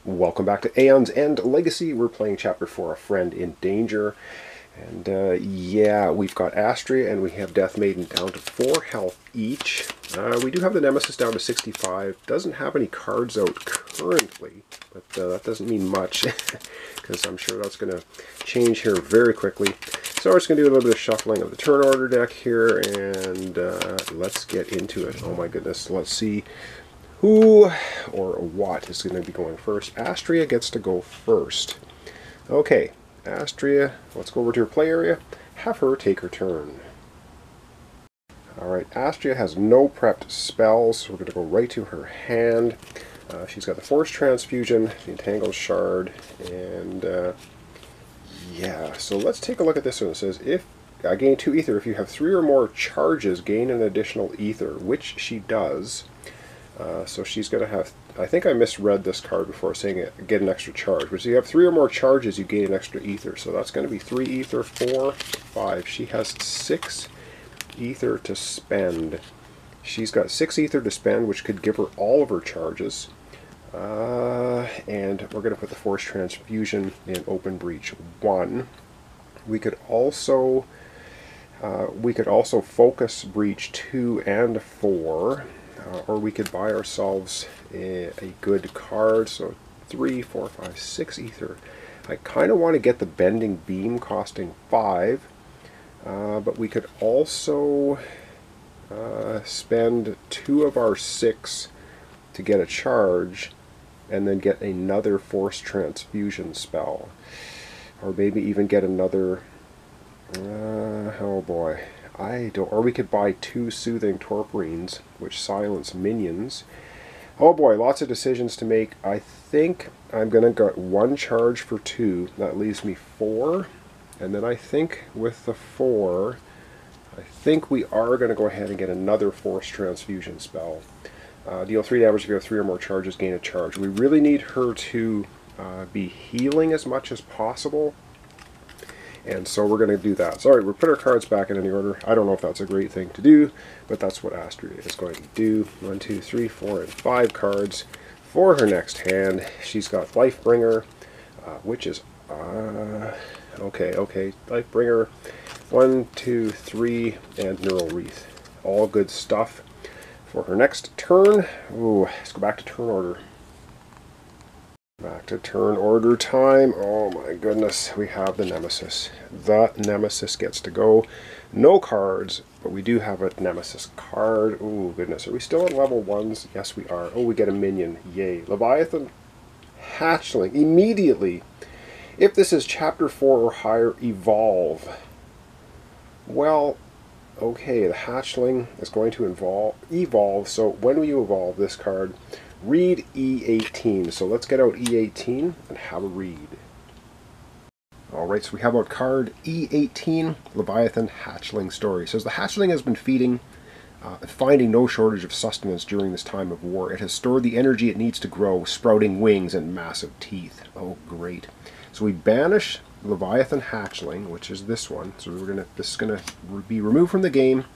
Welcome back to Aeons and Legacy. We're playing Chapter 4, A Friend in Danger. And yeah, we've got Astria and we have Death Maiden down to 4 health each. We do have the Nemesis down to 65. Doesn't have any cards out currently, but that doesn't mean much because I'm sure that's going to change here very quickly. So we're just going to do a little bit of shuffling of the turn order deck here, and let's get into it. Oh my goodness, let's see who or what is going to be going first. Astria gets to go first. Okay, Astria, let's go over to her play area. Have her take her turn. Alright, Astria has no prepped spells, so we're going to go right to her hand. She's got the Force Transfusion, the Entangled Shard, and yeah, so let's take a look at this one. It says, if I gain 2 ether, if you have 3 or more charges, gain an additional ether, which she does. So she's going to have, I think I misread this card before saying get an extra charge, but if you have 3 or more charges, you gain an extra ether. So that's going to be 3 ether, 4, 5. She has 6 ether to spend. She's got 6 ether to spend, which could give her all of her charges. And we're going to put the Force Transfusion in Open Breach 1. We could also Focus Breach 2 and 4. Or we could buy ourselves a good card, so 3, 4, 5, 6 ether. I kind of want to get the Bending Beam costing 5, but we could also spend 2 of our 6 to get a charge, and then get another Force Transfusion spell. Or maybe even get another, oh boy. Or we could buy 2 Soothing Torporines, which silence minions. Oh boy, lots of decisions to make. I think I'm going to get 1 charge for 2. That leaves me 4. And then I think with the 4, I think we are going to go ahead and get another Force Transfusion spell. Deal 3 damage if you have 3 or more charges, gain a charge. We really need her to be healing as much as possible. And so we're going to do that. Sorry, we'll put our cards back in any order. I don't know if that's a great thing to do, but that's what Astria is going to do. 1, 2, 3, 4, and 5 cards for her next hand. She's got Lifebringer, which is, okay, Lifebringer, 1, 2, 3, and Neural Wreath. All good stuff. For her next turn, ooh, let's go back to turn order. Back to turn order time. Oh my goodness, we have the Nemesis. The Nemesis gets to go. No cards, but we do have a Nemesis card. Oh goodness, are we still on level 1s? Yes, we are. Oh, we get a minion. Yay. Leviathan Hatchling. Immediately, if this is Chapter 4 or higher, evolve. Well, okay, the Hatchling is going to evolve. So when you evolve this card, read E18. So let's get out E18 and have a read. Alright, so we have out card E18, Leviathan Hatchling Story. It says the Hatchling has been feeding, finding no shortage of sustenance during this time of war. It has stored the energy it needs to grow, sprouting wings and massive teeth. Oh, great. So we banish Leviathan Hatchling, which is this one. So this is gonna be removed from the game,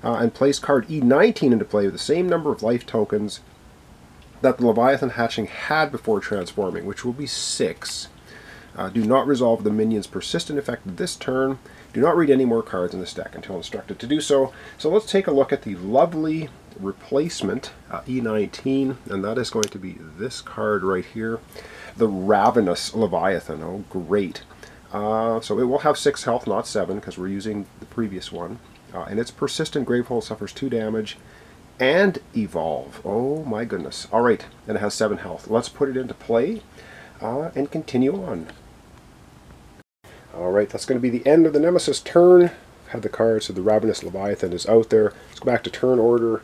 and place card E19 into play with the same number of life tokens that the Leviathan Hatchling had before transforming, which will be 6. Do not resolve the minion's persistent effect this turn. Do not read any more cards in this deck until instructed to do so. So let's take a look at the lovely replacement, E19, and that is going to be this card right here, the Ravenous Leviathan. Oh, great. So it will have 6 health, not 7, because we're using the previous one. And its persistent Gravehold suffers 2 damage. And evolve. Oh my goodness. Alright, and it has 7 health. Let's put it into play and continue on. Alright, that's going to be the end of the Nemesis turn. Have the card, so the Ravenous Leviathan is out there. Let's go back to turn order.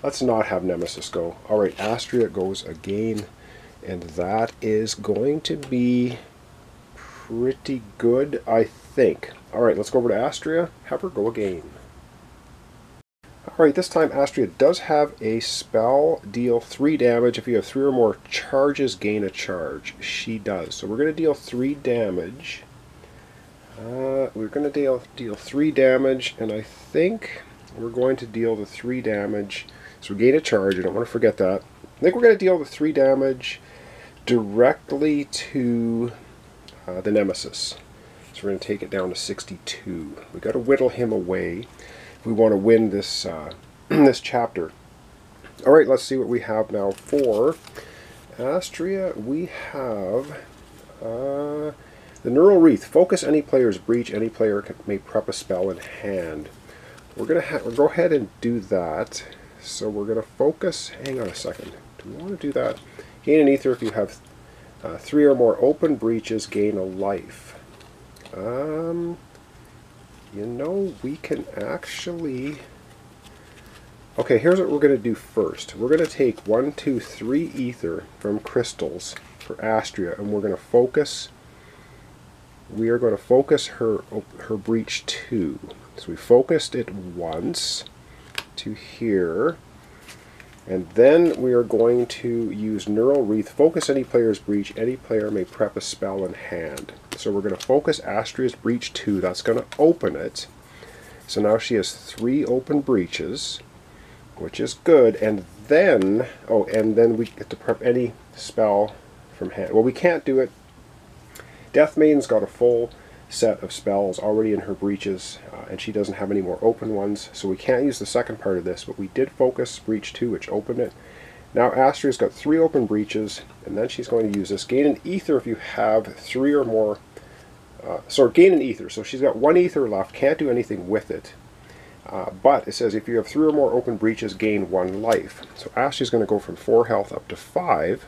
Let's not have Nemesis go. Alright, Astria goes again, and that is going to be pretty good, I think. Alright, let's go over to Astria. Have her go again. Alright, this time Astria does have a spell, deal 3 damage. If you have 3 or more charges, gain a charge. She does. So we're going to deal 3 damage. We're going to deal 3 damage, and I think we're going to deal the 3 damage. So we gain a charge, I don't want to forget that. I think we're going to deal the 3 damage directly to the Nemesis. So we're going to take it down to 62. We've got to whittle him away if we want to win this, this chapter. Alright, let's see what we have now for Astria. We have the Neural Wreath. Focus any player's breach. Any player may prep a spell in hand. We'll go ahead and do that. So we're going to focus. Hang on a second. Do we want to do that? Gain an ether if you have 3 or more open breaches. Gain a life. You know, we can actually. Okay, here's what we're going to do first. We're going to take 1, 2, 3 ether from crystals for Astria, and we're going to focus. We are going to focus her breach 2. So we focused it once to here, and then we are going to use Neural Wreath. Focus any player's breach. Any player may prep a spell in hand. So we're going to focus Astria's breach 2. That's going to open it. So now she has 3 open breaches, which is good, and then, we get to prep any spell from hand. Well, we can't do it. Death Maiden's got a full set of spells already in her breaches, and she doesn't have any more open ones, so we can't use the second part of this, but we did focus breach 2, which opened it. Now Astria's got 3 open breaches, and then she's going to use this. Gain an ether if you have 3 or more, gain an ether, so she's got 1 ether left, can't do anything with it. But it says if you have 3 or more open breaches, gain 1 life. So Ashley's going to go from 4 health up to 5.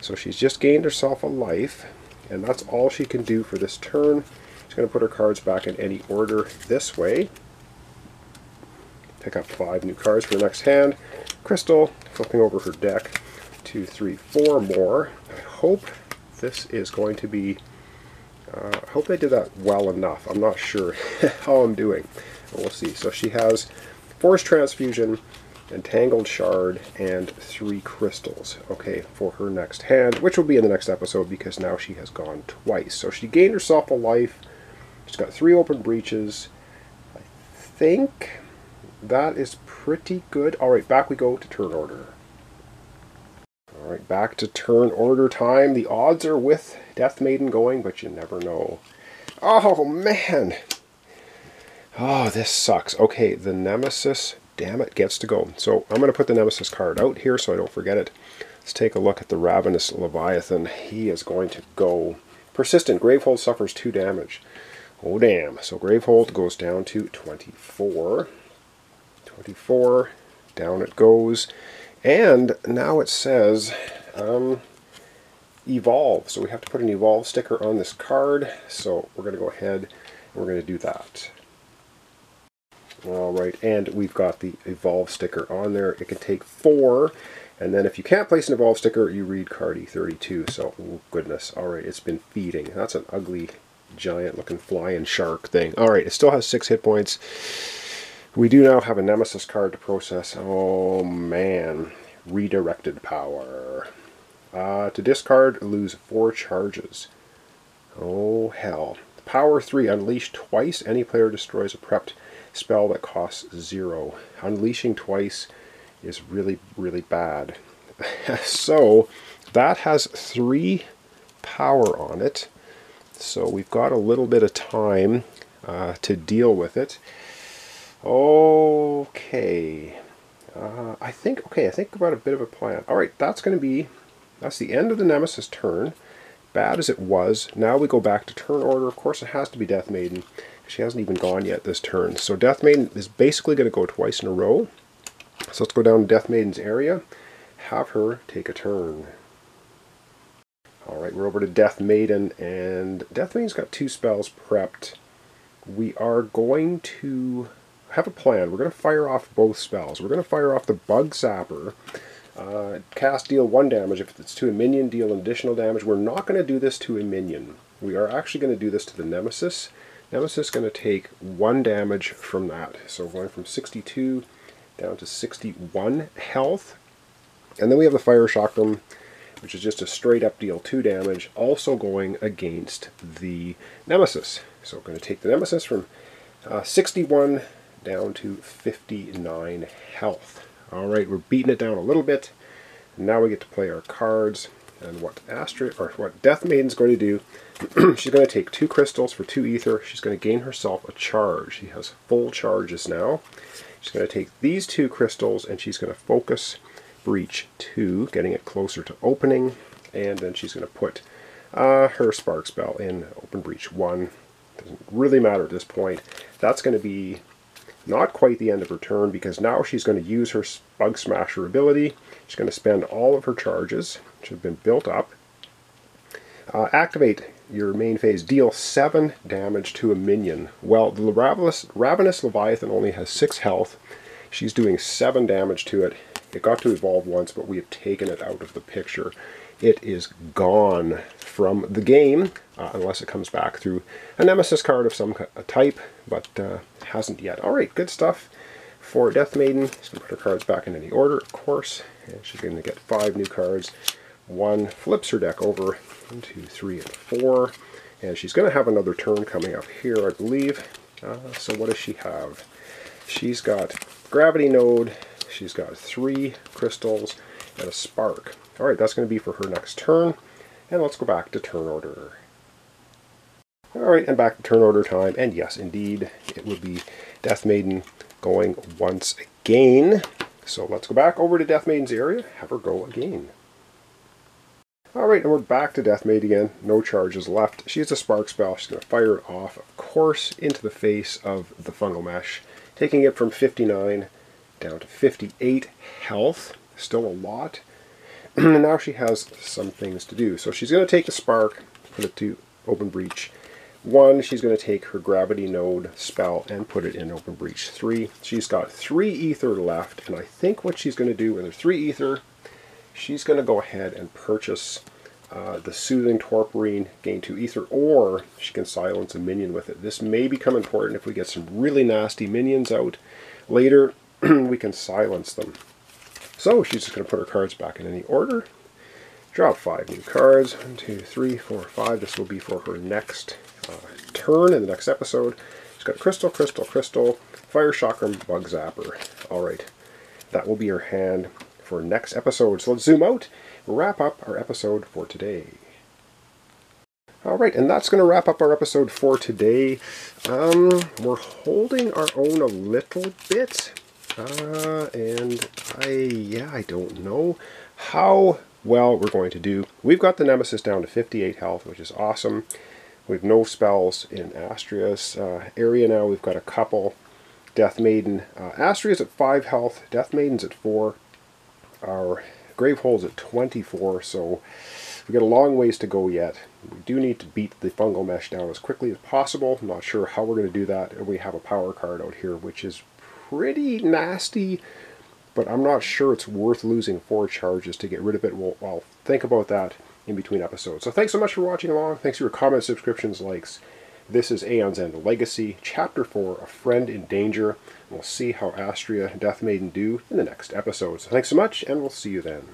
So she's just gained herself a life, and that's all she can do for this turn. She's going to put her cards back in any order this way. Pick up 5 new cards for the next hand. Crystal, flipping over her deck. 2, 3, 4 more. I hope this is going to be. I hope they did that well enough. I'm not sure how I'm doing. We'll see. So she has Force Transfusion, Entangled Shard, and 3 crystals. Okay, for her next hand, which will be in the next episode because now she has gone twice. So she gained herself a life. She's got 3 open breaches. I think that is pretty good. Alright, back we go to turn order. Alright, back to turn order time. The odds are with Death Maiden going, but you never know. Oh, man! Oh, this sucks. Okay, the Nemesis, damn it, gets to go. So I'm going to put the Nemesis card out here so I don't forget it. Let's take a look at the Ravenous Leviathan. He is going to go. Persistent. Gravehold suffers 2 damage. Oh, damn. So Gravehold goes down to 24. 24. Down it goes. And now it says Evolve. So we have to put an Evolve sticker on this card. So we're going to go ahead and we're going to do that. Alright, and we've got the Evolve sticker on there. It can take 4, and then if you can't place an Evolve sticker, you read card E32. So, oh goodness, alright, it's been feeding. That's an ugly, giant-looking flying shark thing. Alright, it still has 6 hit points. We do now have a Nemesis card to process. Oh, man. Redirected power. To discard, lose 4 charges. Oh, hell. Power 3, unleash twice. Any player destroys a prepped spell that costs 0. Unleashing twice is really, really bad. So that has 3 power on it. So we've got a little bit of time to deal with it. Okay. I think about a bit of a plan. Alright, that's the end of the Nemesis turn. Bad as it was. Now we go back to turn order. Of course it has to be Death Maiden. She hasn't even gone yet this turn. So Death Maiden is basically going to go twice in a row. So let's go down to Death Maiden's area. Have her take a turn. Alright, we're over to Death Maiden. And Death Maiden's got 2 spells prepped. We are going to have a plan. We're going to fire off both spells. We're going to fire off the Bug Zapper. Cast, deal 1 damage. If it's to a minion, deal additional damage. We're not going to do this to a minion. We are actually going to do this to the Nemesis. Nemesis is going to take 1 damage from that. So going from 62 down to 61 health. And then we have the Fire Chakram, which is just a straight up deal 2 damage, also going against the Nemesis. So we're going to take the Nemesis from 61 down to 59 health. Alright, we're beating it down a little bit. Now we get to play our cards. And what Death Maiden's going to do, she's going to take 2 crystals for 2 ether. She's going to gain herself a charge. She has full charges now. She's going to take these 2 crystals and she's going to focus breach 2, getting it closer to opening. And then she's going to put her spark spell in open breach 1. Doesn't really matter at this point. That's going to be not quite the end of her turn, because now she's going to use her Bug Smasher ability. She's going to spend all of her charges, which have been built up. Activate your main phase. Deal 7 damage to a minion. Well, the Ravenous Leviathan only has 6 health. She's doing 7 damage to it. It got to evolve once, but we have taken it out of the picture. It is gone from the game, unless it comes back through a Nemesis card of some type, but hasn't yet. Alright, good stuff for Death Maiden. She's going to put her cards back in any order, of course, and she's going to get 5 new cards. 1, flips her deck over, 1, 2, 3, and 4, and she's going to have another turn coming up here, I believe. So what does she have? She's got Gravity Node, she's got 3 crystals, and a spark. Alright, that's going to be for her next turn. And let's go back to turn order. Alright, and back to turn order time. And yes, indeed, it would be Death Maiden going once again. So let's go back over to Death Maiden's area, have her go again. Alright, and we're back to Death Maiden again. No charges left. She has a spark spell. She's going to fire it off, of course, into the face of the fungal mesh, taking it from 59 down to 58 health. Still a lot. And now she has some things to do. So she's going to take the spark, put it to open breach 1. She's going to take her Gravity Node spell and put it in open breach 3. She's got 3 ether left, and I think what she's going to do with her 3 ether, she's going to go ahead and purchase the Soothing Torporine, gain 2 ether, or she can silence a minion with it. This may become important if we get some really nasty minions out later. We can silence them. So she's just going to put her cards back in any order. Drop 5 new cards. 1, 2, 3, 4, 5. This will be for her next turn in the next episode. She's got Crystal, Crystal, Crystal, Fire Chakram, Bug Zapper. Alright, that will be her hand for next episode. So let's zoom out, wrap up our episode for today. Alright, and that's going to wrap up our episode for today. We're holding our own a little bit. And I don't know how well we're going to do. We've got the Nemesis down to 58 health, which is awesome. We've no spells in Astria's area now. We've got a couple. Death Maiden. Astria's at 5 health. Death Maiden's at 4. Our Gravehole's at 24, so we've got a long ways to go yet. We do need to beat the fungal mesh down as quickly as possible. I'm not sure how we're going to do that. And we have a power card out here, which is pretty nasty, but I'm not sure it's worth losing 4 charges to get rid of it. I'll think about that in between episodes. So thanks so much for watching along. Thanks for your comments, subscriptions, likes. This is Aeons and Legacy, Chapter 4, A Friend in Danger. We'll see how Astria and Death Maiden do in the next episode. So thanks so much, and we'll see you then.